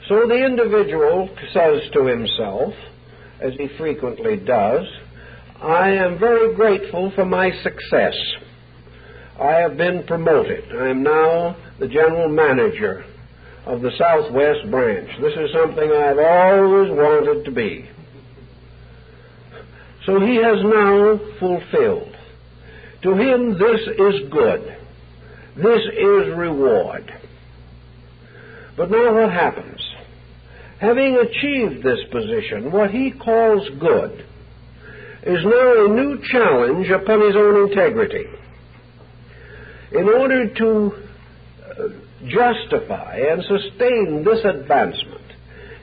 So the individual says to himself, as he frequently does, I am very grateful for my success. I have been promoted. I am now the general manager of the Southwest branch. This is something I've always wanted to be. So he has now fulfilled. To him, this is good. This is reward. But now what happens? Having achieved this position, what he calls good is now a new challenge upon his own integrity. In order to justify and sustain this advancement,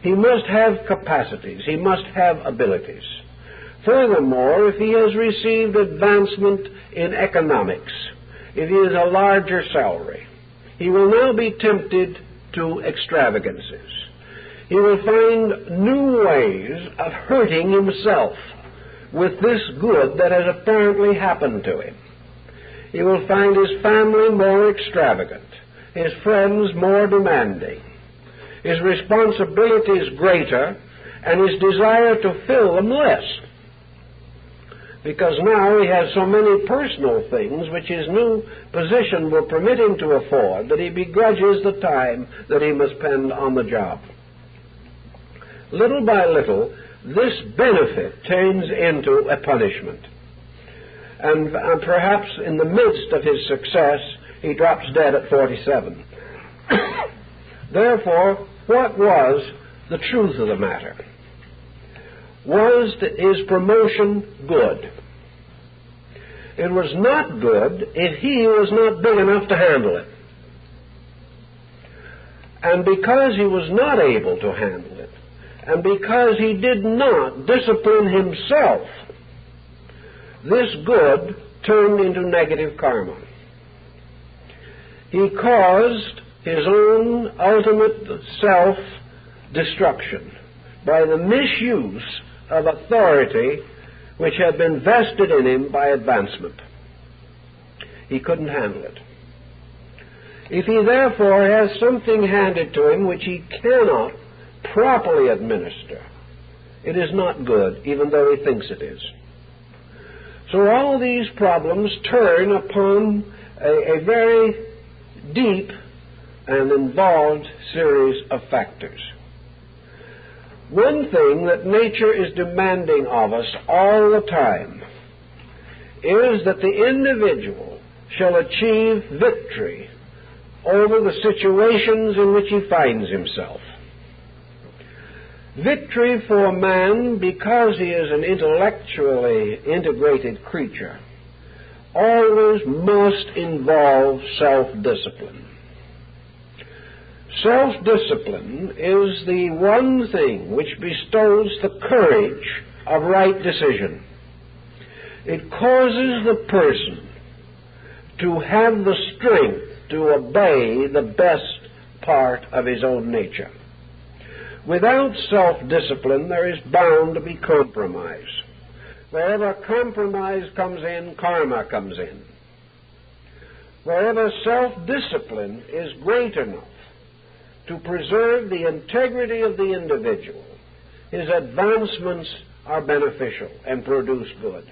he must have capacities, he must have abilities. Furthermore, if he has received advancement in economics, if he has a larger salary, he will now be tempted to extravagances. He will find new ways of hurting himself with this good that has apparently happened to him. He will find his family more extravagant, his friends more demanding, his responsibilities greater, and his desire to fill them less. Because now he has so many personal things which his new position will permit him to afford that he begrudges the time that he must spend on the job. Little by little, this benefit turns into a punishment. And perhaps in the midst of his success, he drops dead at 47. Therefore, what was the truth of the matter? Was his promotion good? It was not good if he was not big enough to handle it. And because he was not able to handle it, and because he did not discipline himself, this good turned into negative karma. He caused his own ultimate self-destruction by the misuse of authority which had been vested in him by advancement. He couldn't handle it. If he therefore has something handed to him which he cannot properly administer, it is not good, even though he thinks it is. So all these problems turn upon a very deep and involved series of factors. One thing that nature is demanding of us all the time is that the individual shall achieve victory over the situations in which he finds himself. Victory for man, because he is an intellectually integrated creature, always must involve self-discipline. Self-discipline is the one thing which bestows the courage of right decision. It causes the person to have the strength to obey the best part of his own nature. Without self-discipline, there is bound to be compromise. Wherever compromise comes in, karma comes in. Wherever self-discipline is great enough to preserve the integrity of the individual, his advancements are beneficial and produce good.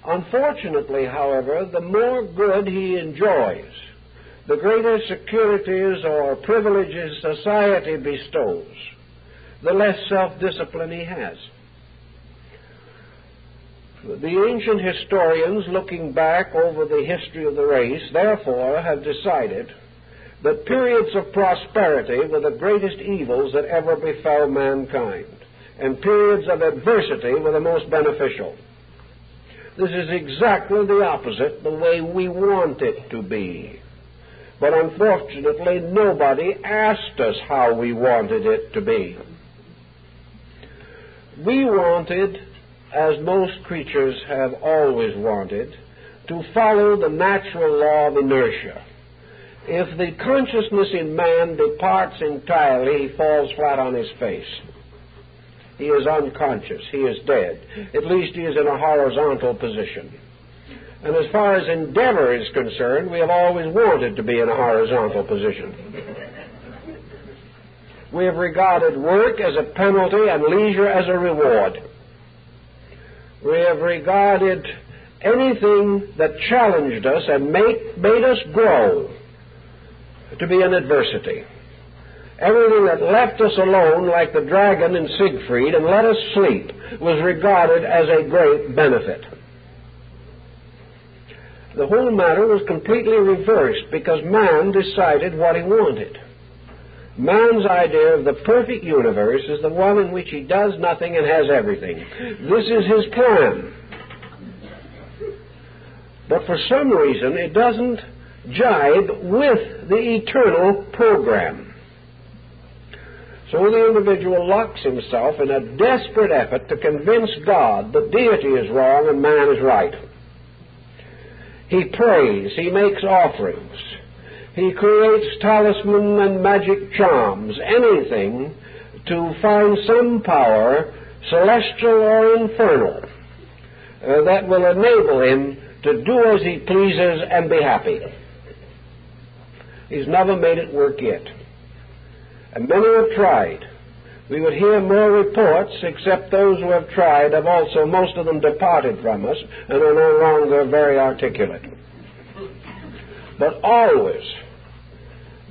Unfortunately, however, the more good he enjoys, the greater securities or privileges society bestows, the less self-discipline he has. The ancient historians, looking back over the history of the race, therefore have decided that periods of prosperity were the greatest evils that ever befell mankind, and periods of adversity were the most beneficial. This is exactly the opposite, the way we want it to be. But unfortunately, nobody asked us how we wanted it to be. We wanted, as most creatures have always wanted, to follow the natural law of inertia. If the consciousness in man departs entirely, he falls flat on his face. He is unconscious. He is dead. At least he is in a horizontal position. And as far as endeavor is concerned, we have always wanted to be in a horizontal position. We have regarded work as a penalty and leisure as a reward. We have regarded anything that challenged us and made us grow to be an adversity. Everything that left us alone, like the dragon in Siegfried, and let us sleep, was regarded as a great benefit. The whole matter was completely reversed because man decided what he wanted. Man's idea of the perfect universe is the one in which he does nothing and has everything. This is his plan. But for some reason, it doesn't jibe with the eternal program. So the individual locks himself in a desperate effort to convince God that deity is wrong and man is right. He prays, he makes offerings, he creates talisman and magic charms, anything to find some power, celestial or infernal, that will enable him to do as he pleases and be happy. He's never made it work yet. And many have tried. We would hear more reports, except those who have tried have also, most of them, departed from us and are no longer very articulate. But always,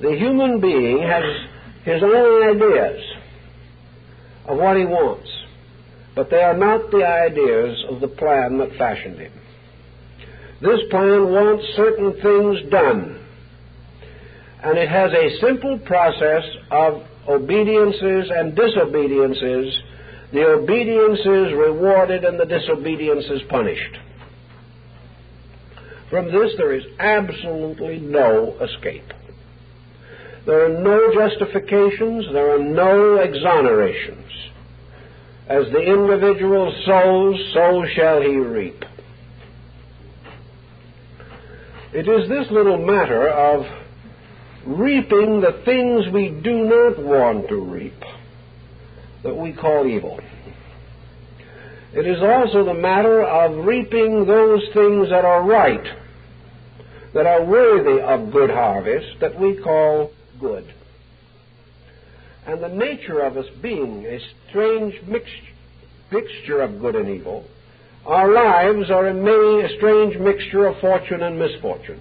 the human being has his own ideas of what he wants, but they are not the ideas of the plan that fashioned him. This plan wants certain things done, and it has a simple process of obediences and disobediences, the obediences rewarded and the disobediences punished. From this there is absolutely no escape. There are no justifications, there are no exonerations. As the individual sows, so shall he reap. It is this little matter of reaping the things we do not want to reap that we call evil. It is also the matter of reaping those things that are right, that are worthy of good harvest, that we call good. And the nature of us being a strange mixture of good and evil, our lives are in many a strange mixture of fortune and misfortune.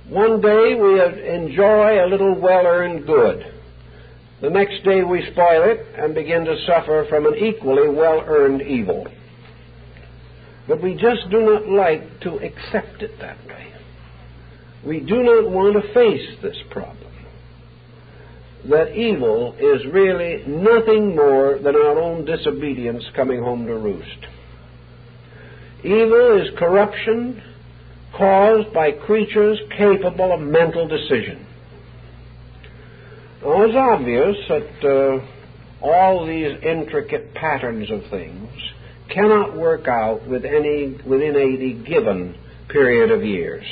One day we enjoy a little well-earned good. The next day we spoil it and begin to suffer from an equally well-earned evil. But we just do not like to accept it that way. We do not want to face this problem, that evil is really nothing more than our own disobedience coming home to roost. Evil is corruption caused by creatures capable of mental decision. Now, it's obvious that all these intricate patterns of things cannot work out within any given period of years.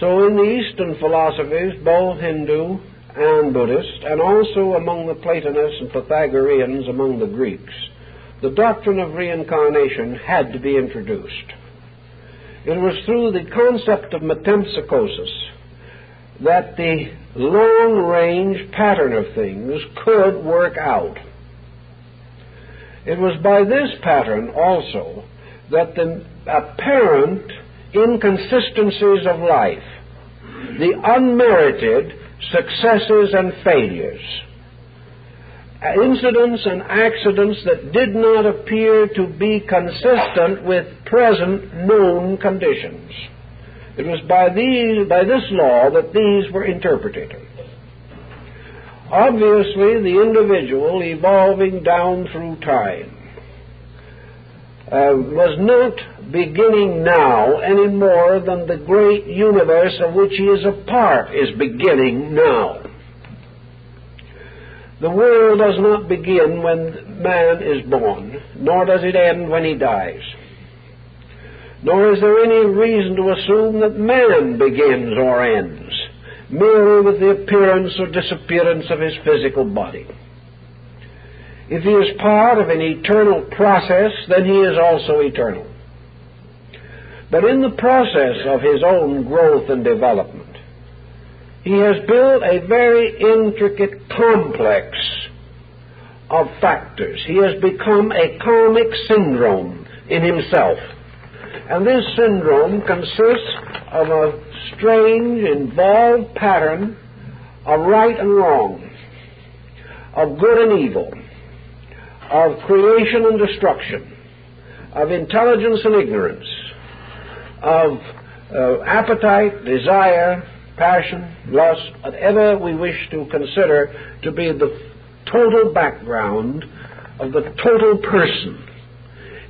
So in the Eastern philosophies, both Hindu and Buddhist, and also among the Platonists and Pythagoreans among the Greeks, the doctrine of reincarnation had to be introduced. It was through the concept of metempsychosis that the long-range pattern of things could work out. It was by this pattern also that the apparent inconsistencies of life, the unmerited successes and failures, incidents and accidents that did not appear to be consistent with present known conditions. It was by this law that these were interpreted. Obviously, the individual evolving down through time was not beginning now any more than the great universe of which he is a part is beginning now. The world does not begin when man is born, nor does it end when he dies. Nor is there any reason to assume that man begins or ends merely with the appearance or disappearance of his physical body. If he is part of an eternal process, then he is also eternal. But in the process of his own growth and development, He has built a very intricate complex of factors. He has become a karmic syndrome in himself. And this syndrome consists of a strange, involved pattern of right and wrong, of good and evil, of creation and destruction, of intelligence and ignorance, of appetite, desire, passion, lust, whatever we wish to consider to be the total background of the total person.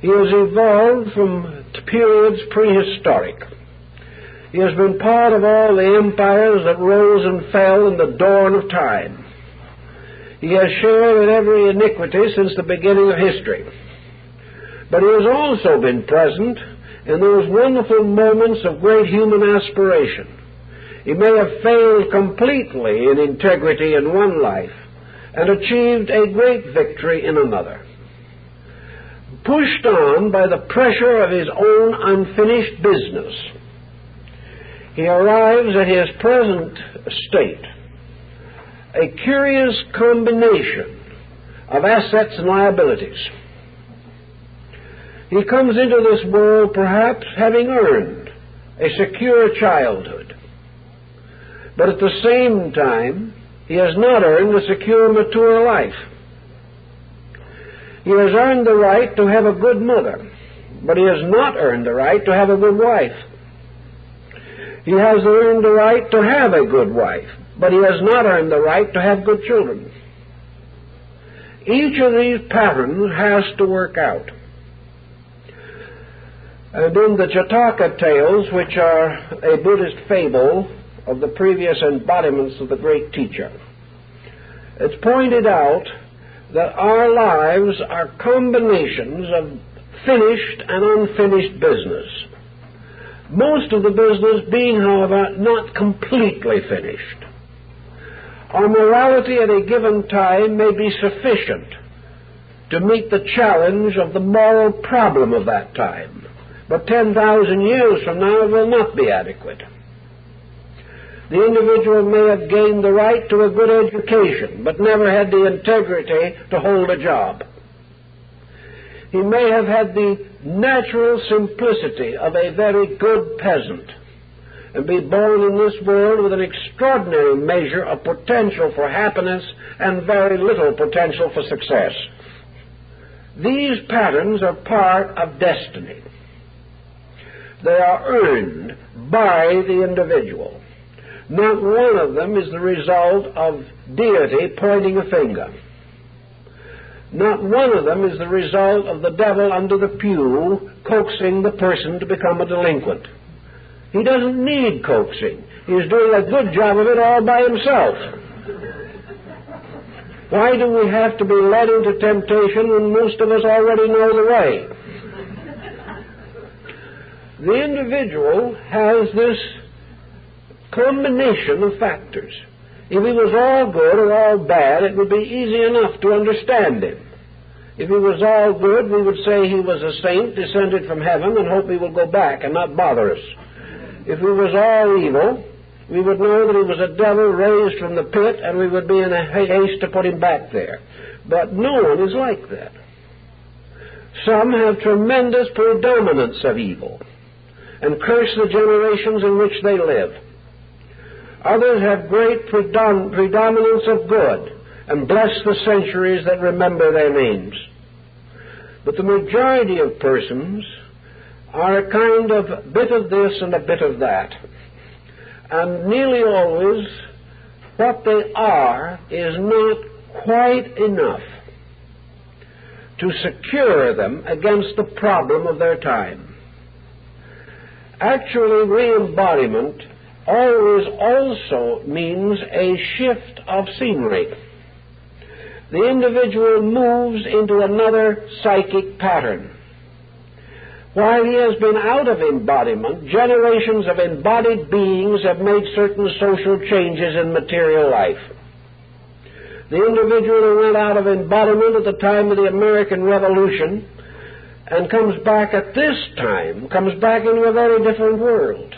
He has evolved from periods prehistoric. He has been part of all the empires that rose and fell in the dawn of time. He has shared in every iniquity since the beginning of history. But he has also been present in those wonderful moments of great human aspiration. He may have failed completely in integrity in one life and achieved a great victory in another. Pushed on by the pressure of his own unfinished business, he arrives at his present state, a curious combination of assets and liabilities. He comes into this world perhaps having earned a secure childhood, but at the same time he has not earned a secure mature life. He has earned the right to have a good mother, but he has not earned the right to have a good wife. He has earned the right to have a good wife, but he has not earned the right to have good children. Each of these patterns has to work out. And in the Jataka tales, which are a Buddhist fable of the previous embodiments of the great teacher, it's pointed out that our lives are combinations of finished and unfinished business. Most of the business being, however, not completely finished. Our morality at a given time may be sufficient to meet the challenge of the moral problem of that time, but 10,000 years from now it will not be adequate. The individual may have gained the right to a good education, but never had the integrity to hold a job. He may have had the natural simplicity of a very good peasant and be born in this world with an extraordinary measure of potential for happiness and very little potential for success. These patterns are part of destiny. They are earned by the individual. Not one of them is the result of deity pointing a finger. Not one of them is the result of the devil under the pew coaxing the person to become a delinquent. He doesn't need coaxing. He's doing a good job of it all by himself. Why do we have to be led into temptation when most of us already know the way? The individual has this combination of factors. If he was all good or all bad, it would be easy enough to understand him. If he was all good, we would say he was a saint descended from heaven and hope he will go back and not bother us. If he was all evil, we would know that he was a devil raised from the pit, and we would be in a haste to put him back there. But no one is like that. Some have tremendous predominance of evil and curse the generations in which they live. Others have great predominance of good and bless the centuries that remember their names. But the majority of persons are a kind of bit of this and a bit of that. And nearly always what they are is not quite enough to secure them against the problem of their time. Actually, re-embodiment always also means a shift of scenery. The individual moves into another psychic pattern. While he has been out of embodiment, generations of embodied beings have made certain social changes in material life. The individual who went out of embodiment at the time of the American Revolution and comes back at this time, comes back into a very different world.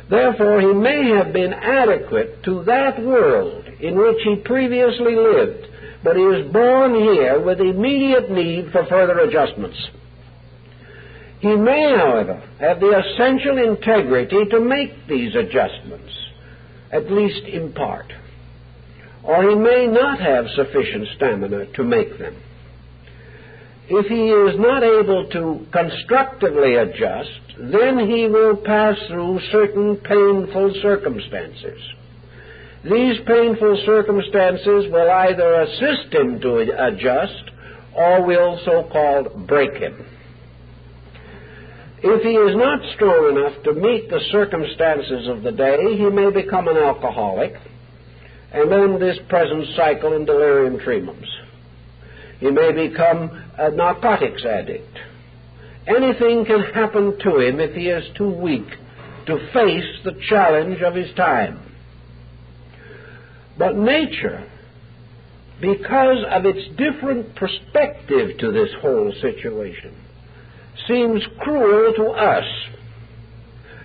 Therefore, he may have been adequate to that world in which he previously lived, but he is born here with immediate need for further adjustments. He may, however, have the essential integrity to make these adjustments, at least in part, or he may not have sufficient stamina to make them. If he is not able to constructively adjust, then he will pass through certain painful circumstances. These painful circumstances will either assist him to adjust or will so-called break him. If he is not strong enough to meet the circumstances of the day, he may become an alcoholic and end this present cycle in delirium tremens. He may become a narcotics addict. Anything can happen to him if he is too weak to face the challenge of his time. But nature, because of its different perspective to this whole situation, seems cruel to us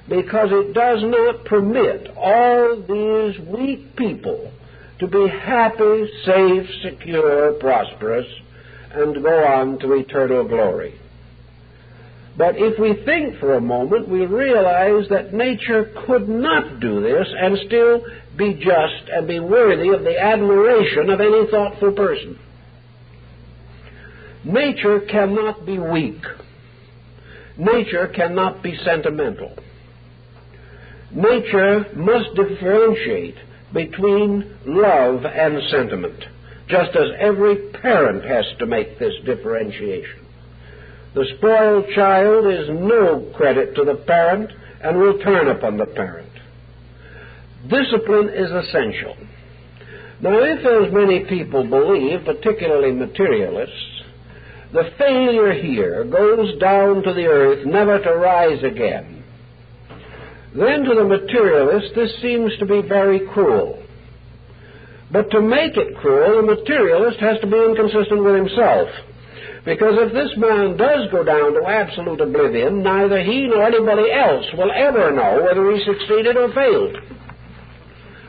because it does not permit all these weak people to be happy, safe, secure, prosperous, and go on to eternal glory. But if we think for a moment, we realize that nature could not do this and still be just and be worthy of the admiration of any thoughtful person. Nature cannot be weak. Nature cannot be sentimental. Nature must differentiate between love and sentiment, just as every parent has to make this differentiation. The spoiled child is no credit to the parent and will turn upon the parent. Discipline is essential. Now, if, as many people believe, particularly materialists, the failure here goes down to the earth, never to rise again, then to the materialist this seems to be very cruel. But to make it cruel, the materialist has to be inconsistent with himself. Because if this man does go down to absolute oblivion, neither he nor anybody else will ever know whether he succeeded or failed.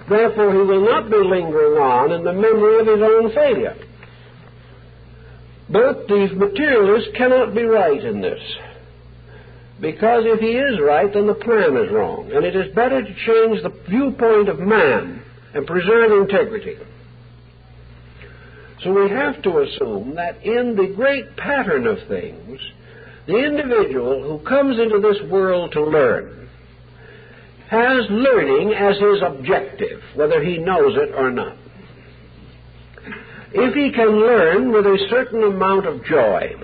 Therefore, he will not be lingering on in the memory of his own failure. But the materialist cannot be right in this, because if he is right, then the plan is wrong, and it is better to change the viewpoint of man and preserve integrity. So we have to assume that in the great pattern of things, the individual who comes into this world to learn has learning as his objective, whether he knows it or not. If he can learn with a certain amount of joy,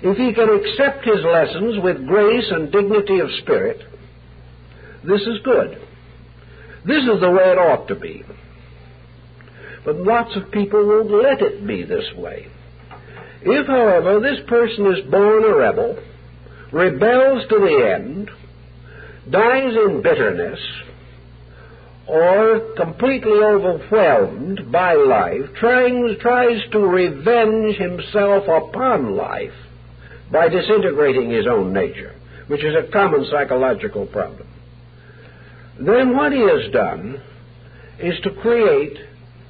if he can accept his lessons with grace and dignity of spirit, this is good. This is the way it ought to be. But lots of people won't let it be this way. If, however, this person is born a rebel, rebels to the end, dies in bitterness, or completely overwhelmed by life, tries to revenge himself upon life by disintegrating his own nature, which is a common psychological problem, then what he has done is to create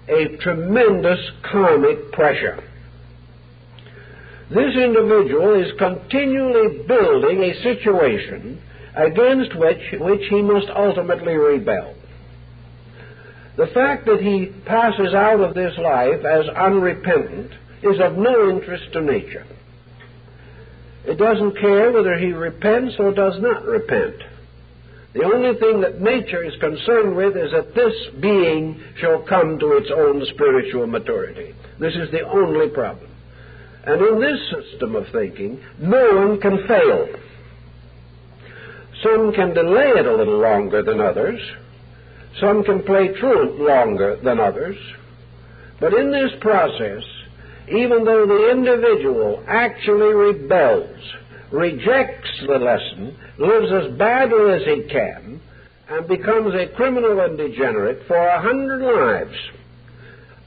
a tremendous karmic pressure. This individual is continually building a situation against which he must ultimately rebel. The fact that he passes out of this life as unrepentant is of no interest to nature. It doesn't care whether he repents or does not repent. The only thing that nature is concerned with is that this being shall come to its own spiritual maturity. This is the only problem. And in this system of thinking, no one can fail. Some can delay it a little longer than others. Some can play truant longer than others. But in this process, even though the individual actually rebels, rejects the lesson, lives as badly as he can, and becomes a criminal and degenerate for 100 lives,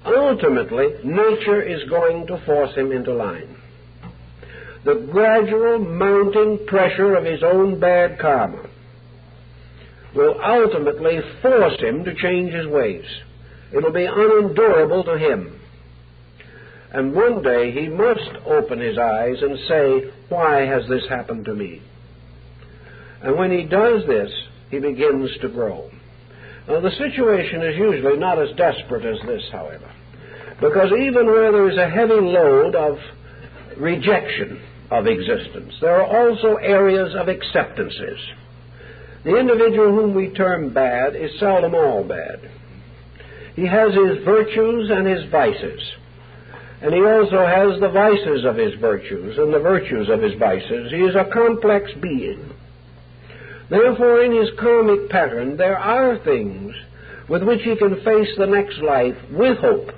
ultimately nature is going to force him into line. The gradual mounting pressure of his own bad karma will ultimately force him to change his ways. It'll be unendurable to him. And one day he must open his eyes and say, why has this happened to me? And when he does this, he begins to grow. Now, the situation is usually not as desperate as this, however, because even where there is a heavy load of rejection of existence, there are also areas of acceptances. The individual whom we term bad is seldom all bad. He has his virtues and his vices, and he also has the vices of his virtues and the virtues of his vices. He is a complex being. Therefore, in his karmic pattern, there are things with which he can face the next life with hope,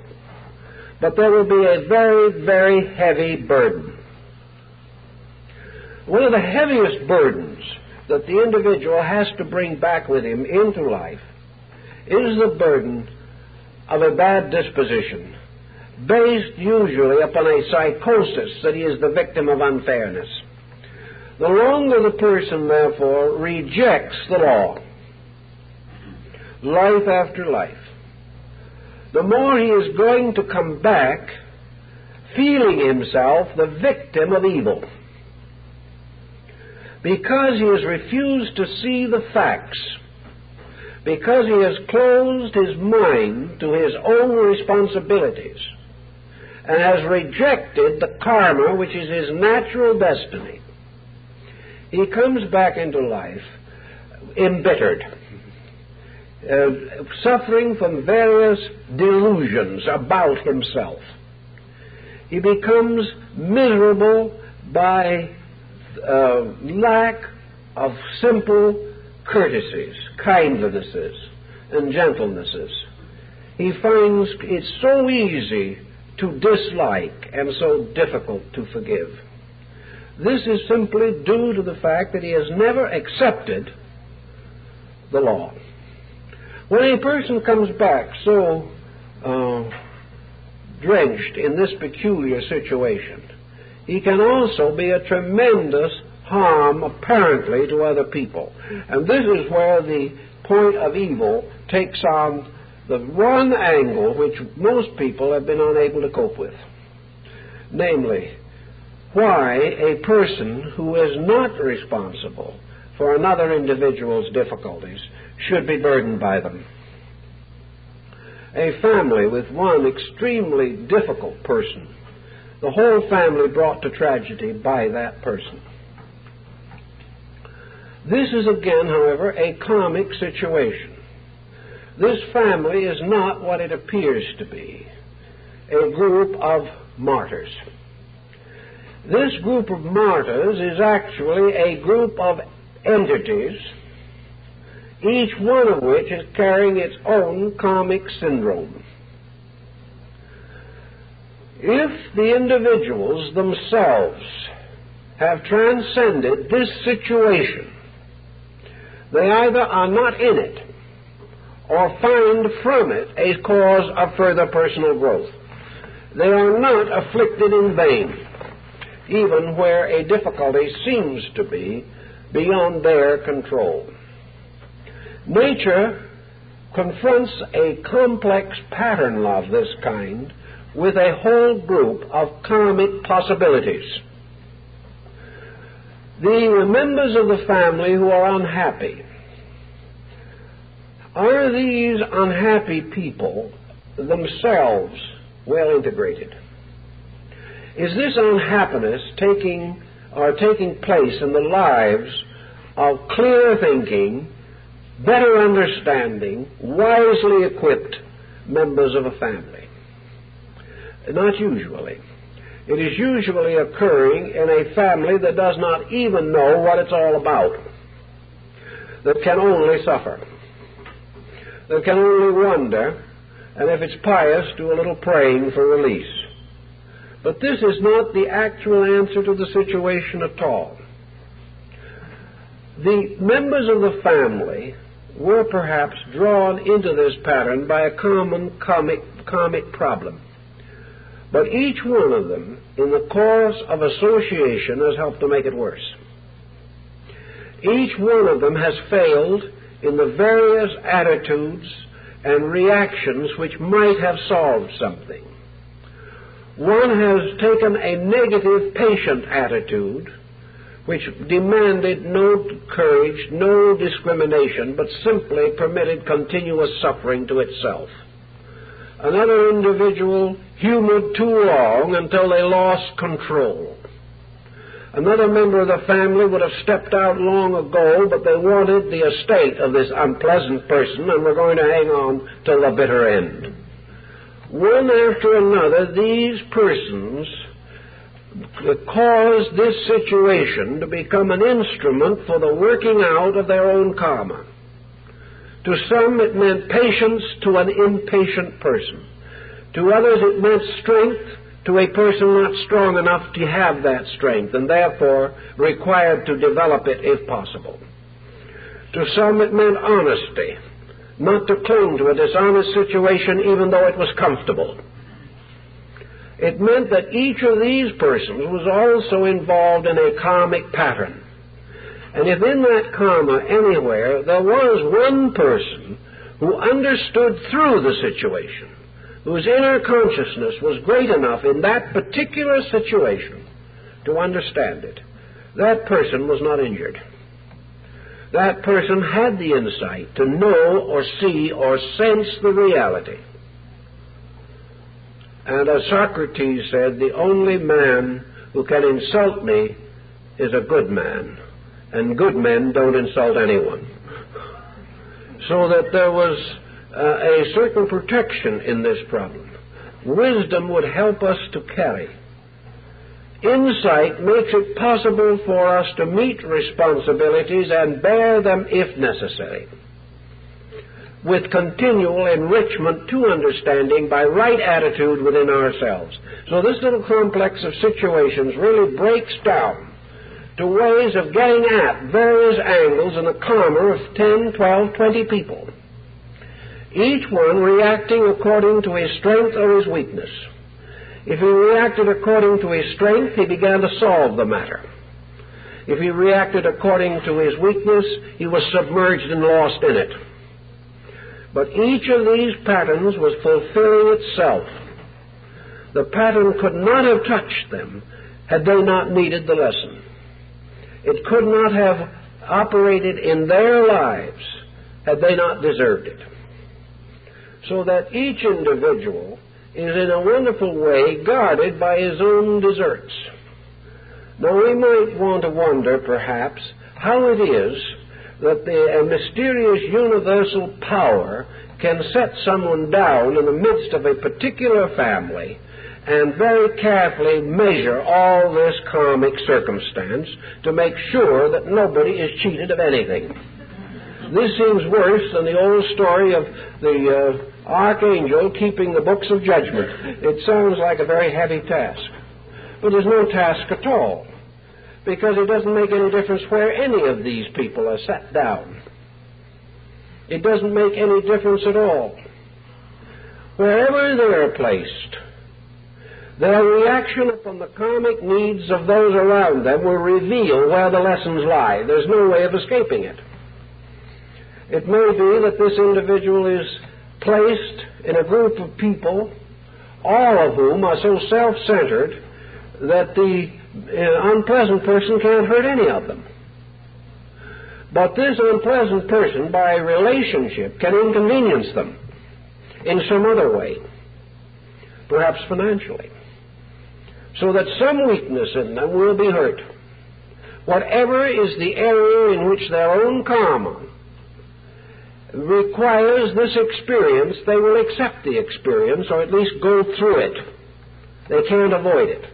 but there will be a very, very heavy burden. One of the heaviest burdens that the individual has to bring back with him into life is the burden of a bad disposition, based usually upon a psychosis that he is the victim of unfairness. The longer the person, therefore, rejects the law, life after life, the more he is going to come back feeling himself the victim of evil, because he has refused to see the facts, because he has closed his mind to his own responsibilities, and has rejected the karma, which is his natural destiny. He comes back into life embittered, suffering from various delusions about himself. He becomes miserable by lack of simple courtesies, kindnesses, and gentlenesses. He finds it so easy to dislike and so difficult to forgive. This is simply due to the fact that he has never accepted the law. When a person comes back so drenched in this peculiar situation, he can also be a tremendous harm, apparently, to other people. And this is where the point of evil takes on the one angle which most people have been unable to cope with. Namely, why a person who is not responsible for another individual's difficulties should be burdened by them. A family with one extremely difficult person, the whole family brought to tragedy by that person. This is again, however, a comic situation. This family is not what it appears to be, a group of martyrs. This group of martyrs is actually a group of entities, each one of which is carrying its own karmic syndrome. If the individuals themselves have transcended this situation, they either are not in it or find from it a cause of further personal growth. They are not afflicted in vain, even where a difficulty seems to be beyond their control. Nature confronts a complex pattern of this kind with a whole group of karmic possibilities. The members of the family who are unhappy, are these unhappy people themselves well integrated? Is this unhappiness taking place in the lives of clear thinking, better understanding, wisely equipped members of a family? Not usually. It is usually occurring in a family that does not even know what it's all about, that can only suffer, that can only wonder, and if it's pious, do a little praying for release. But this is not the actual answer to the situation at all. The members of the family were perhaps drawn into this pattern by a common karmic problem. But each one of them, in the course of association, has helped to make it worse. Each one of them has failed in the various attitudes and reactions which might have solved something. One has taken a negative patient attitude which demanded no courage, no discrimination, but simply permitted continuous suffering to itself. Another individual humored too long until they lost control. Another member of the family would have stepped out long ago, but they wanted the estate of this unpleasant person and were going to hang on till the bitter end. One after another, these persons caused this situation to become an instrument for the working out of their own karma. To some it meant patience to an impatient person. To others it meant strength to a person not strong enough to have that strength and therefore required to develop it if possible. To some it meant honesty, not to cling to a dishonest situation even though it was comfortable. It meant that each of these persons was also involved in a karmic pattern. And if in that karma anywhere there was one person who understood through the situation, whose inner consciousness was great enough in that particular situation to understand it, that person was not injured. That person had the insight to know or see or sense the reality. And as Socrates said, the only man who can insult me is a good man, and good men don't insult anyone. So that there was a certain protection in this problem. Wisdom would help us to carry. Insight makes it possible for us to meet responsibilities and bear them if necessary, with continual enrichment to understanding by right attitude within ourselves. So this little complex of situations really breaks down to ways of getting at various angles in the karma of 10, 12, 20 people, each one reacting according to his strength or his weakness. If he reacted according to his strength, he began to solve the matter. If he reacted according to his weakness, he was submerged and lost in it. But each of these patterns was fulfilling itself. The pattern could not have touched them had they not needed the lesson. It could not have operated in their lives had they not deserved it. So that each individual is in a wonderful way guarded by his own deserts. Now we might want to wonder, perhaps, how it is that a mysterious universal power can set someone down in the midst of a particular family and very carefully measure all this karmic circumstance to make sure that nobody is cheated of anything. This seems worse than the old story of the archangel keeping the books of judgment. It sounds like a very heavy task. But there's no task at all, because it doesn't make any difference where any of these people are set down. It doesn't make any difference at all. Wherever they're placed, their reaction upon the karmic needs of those around them will reveal where the lessons lie. There's no way of escaping it. It may be that this individual is placed in a group of people, all of whom are so self-centered that the unpleasant person can't hurt any of them. But this unpleasant person, by relationship, can inconvenience them in some other way, perhaps financially, so that some weakness in them will be hurt. Whatever is the area in which their own karma requires this experience, they will accept the experience, or at least go through it. They can't avoid it,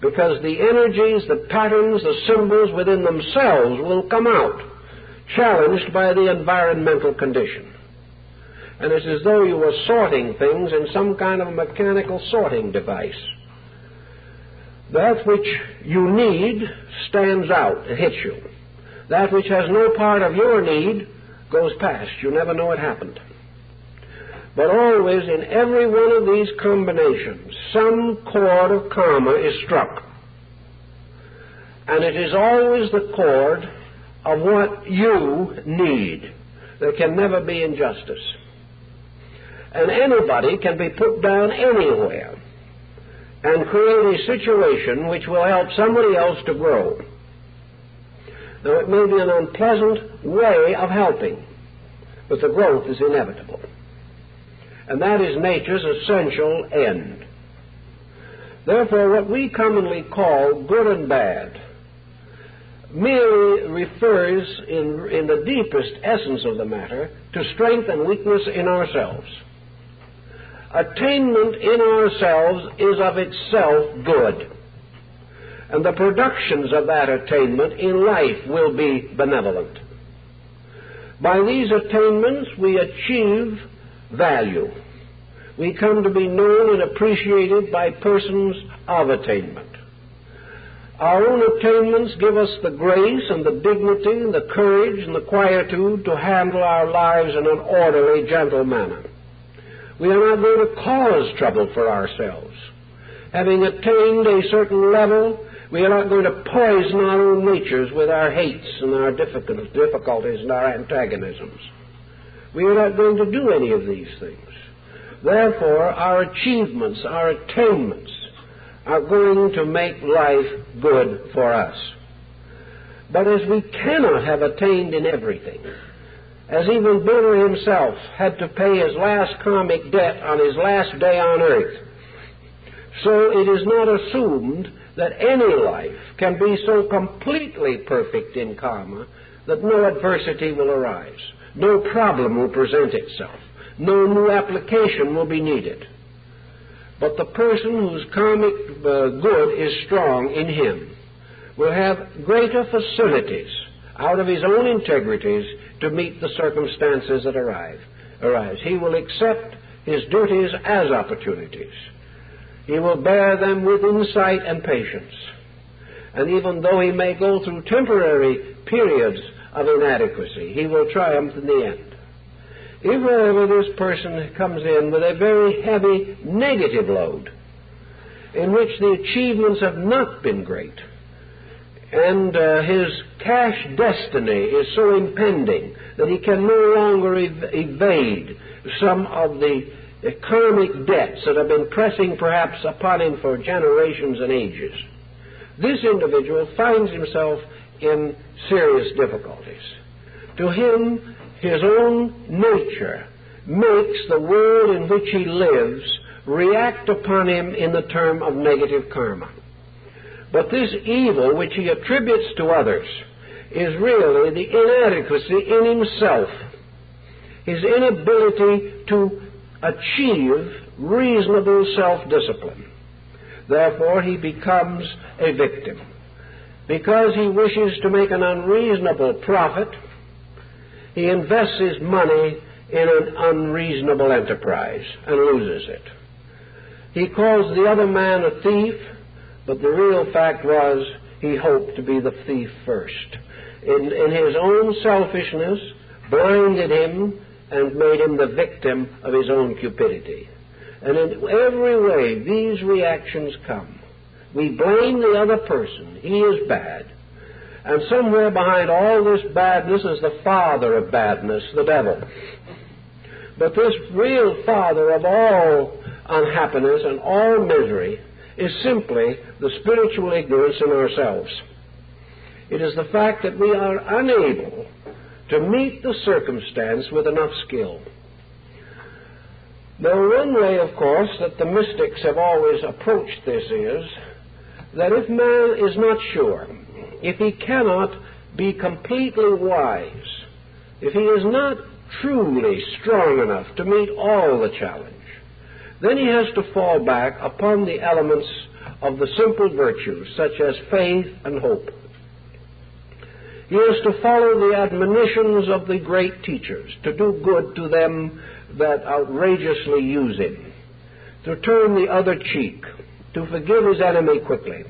because the energies, the patterns, the symbols within themselves will come out, challenged by the environmental condition. And it's as though you were sorting things in some kind of a mechanical sorting device. That which you need stands out and hits you. That which has no part of your need goes past. You never know it happened. But always in every one of these combinations, some chord of karma is struck. And it is always the chord of what you need. There can never be injustice. And anybody can be put down anywhere and create a situation which will help somebody else to grow. Now, it may be an unpleasant way of helping, but the growth is inevitable. And that is nature's essential end. Therefore, what we commonly call good and bad merely refers, in the deepest essence of the matter, to strength and weakness in ourselves. Attainment in ourselves is of itself good, and the productions of that attainment in life will be benevolent. By these attainments we achieve value. We come to be known and appreciated by persons of attainment. Our own attainments give us the grace and the dignity and the courage and the quietude to handle our lives in an orderly, gentle manner. We are not going to cause trouble for ourselves. Having attained a certain level, we are not going to poison our own natures with our hates and our difficulties and our antagonisms. We are not going to do any of these things. Therefore, our achievements, our attainments, are going to make life good for us. But as we cannot have attained in everything, as even Buddha himself had to pay his last karmic debt on his last day on earth, so it is not assumed that any life can be so completely perfect in karma that no adversity will arise, no problem will present itself, no new application will be needed. But the person whose karmic good is strong in him will have greater facilities out of his own integrities to meet the circumstances that arise. He will accept his duties as opportunities. He will bear them with insight and patience. And even though he may go through temporary periods of inadequacy, he will triumph in the end. If, however, this person comes in with a very heavy negative load, in which the achievements have not been great, and his cash destiny is so impending that he can no longer evade some of the karmic debts that have been pressing perhaps upon him for generations and ages, this individual finds himself in serious difficulties. To him, his own nature makes the world in which he lives react upon him in the term of negative karma. But this evil which he attributes to others is really the inadequacy in himself, his inability to achieve reasonable self-discipline. Therefore, he becomes a victim. Because he wishes to make an unreasonable profit, he invests his money in an unreasonable enterprise and loses it. He calls the other man a thief, but the real fact was he hoped to be the thief first. In his own selfishness, blinded him and made him the victim of his own cupidity. And in every way these reactions come. We blame the other person. He is bad. And somewhere behind all this badness is the father of badness, the devil. But this real father of all unhappiness and all misery is simply the spiritual ignorance in ourselves. It is the fact that we are unable to meet the circumstance with enough skill. Now, one way, of course, that the mystics have always approached this is that if man is not sure, if he cannot be completely wise, if he is not truly strong enough to meet all the challenge, then he has to fall back upon the elements of the simple virtues, such as faith and hope. He has to follow the admonitions of the great teachers, to do good to them that outrageously use him, to turn the other cheek, to forgive his enemy quickly.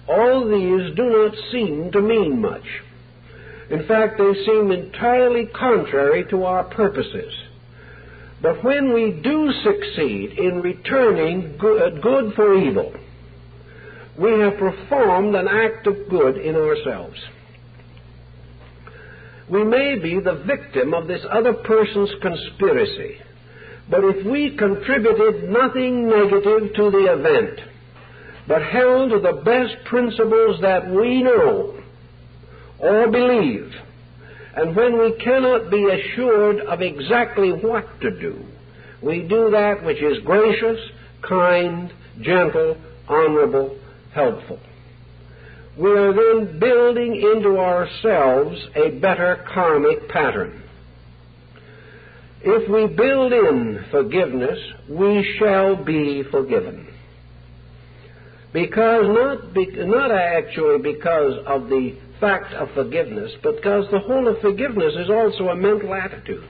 All these do not seem to mean much. In fact, they seem entirely contrary to our purposes. But when we do succeed in returning good for evil, we have performed an act of good in ourselves. We may be the victim of this other person's conspiracy, but if we contributed nothing negative to the event, but held to the best principles that we know or believe, and when we cannot be assured of exactly what to do, we do that which is gracious, kind, gentle, honorable, helpful. We are then building into ourselves a better karmic pattern. If we build in forgiveness, we shall be forgiven. Because not actually because of the fact of forgiveness, but because the whole of forgiveness is also a mental attitude.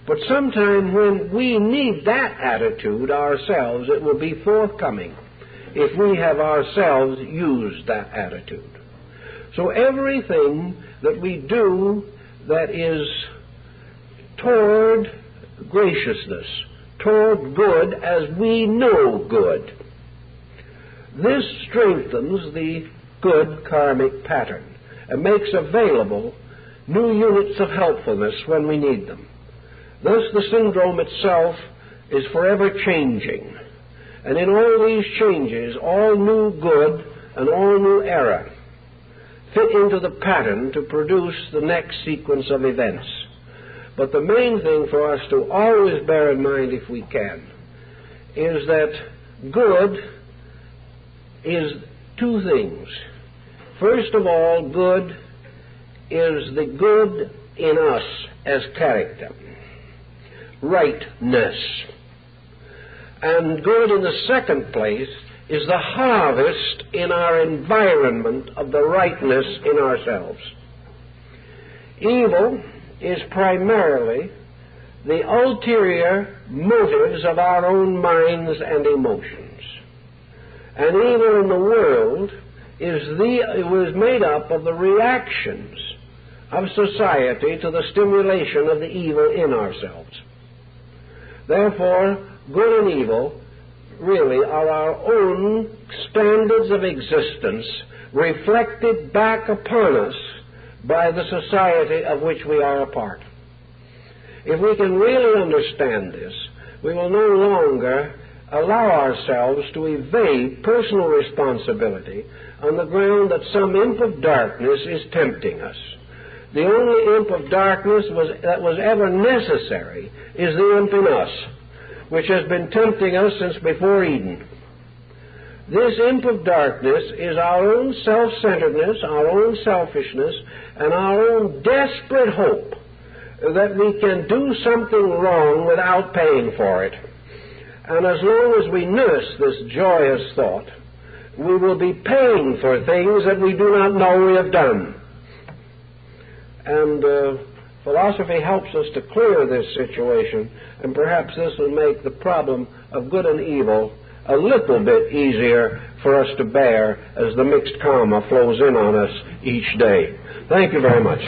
But sometime when we need that attitude ourselves, it will be forthcoming if we have ourselves used that attitude. So everything that we do that is toward graciousness, toward good as we know good, this strengthens the good karmic pattern and makes available new units of helpfulness when we need them. Thus the syndrome itself is forever changing. And in all these changes, all new good and all new error fit into the pattern to produce the next sequence of events. But the main thing for us to always bear in mind, if we can, is that good is two things. First of all, good is the good in us as character, rightness. And good in the second place is the harvest in our environment of the rightness in ourselves. Evil is primarily the ulterior motives of our own minds and emotions. And evil in the world was made up of the reactions of society to the stimulation of the evil in ourselves. Therefore, good and evil really are our own standards of existence reflected back upon us by the society of which we are a part. If we can really understand this, we will no longer allow ourselves to evade personal responsibility on the ground that some imp of darkness is tempting us. The only imp of darkness that was ever necessary is the imp in us, which has been tempting us since before Eden. This imp of darkness is our own self-centeredness, our own selfishness, and our own desperate hope that we can do something wrong without paying for it. And as long as we nurse this joyous thought, we will be paying for things that we do not know we have done. And philosophy helps us to clear this situation, and perhaps this will make the problem of good and evil a little bit easier for us to bear as the mixed karma flows in on us each day. Thank you very much.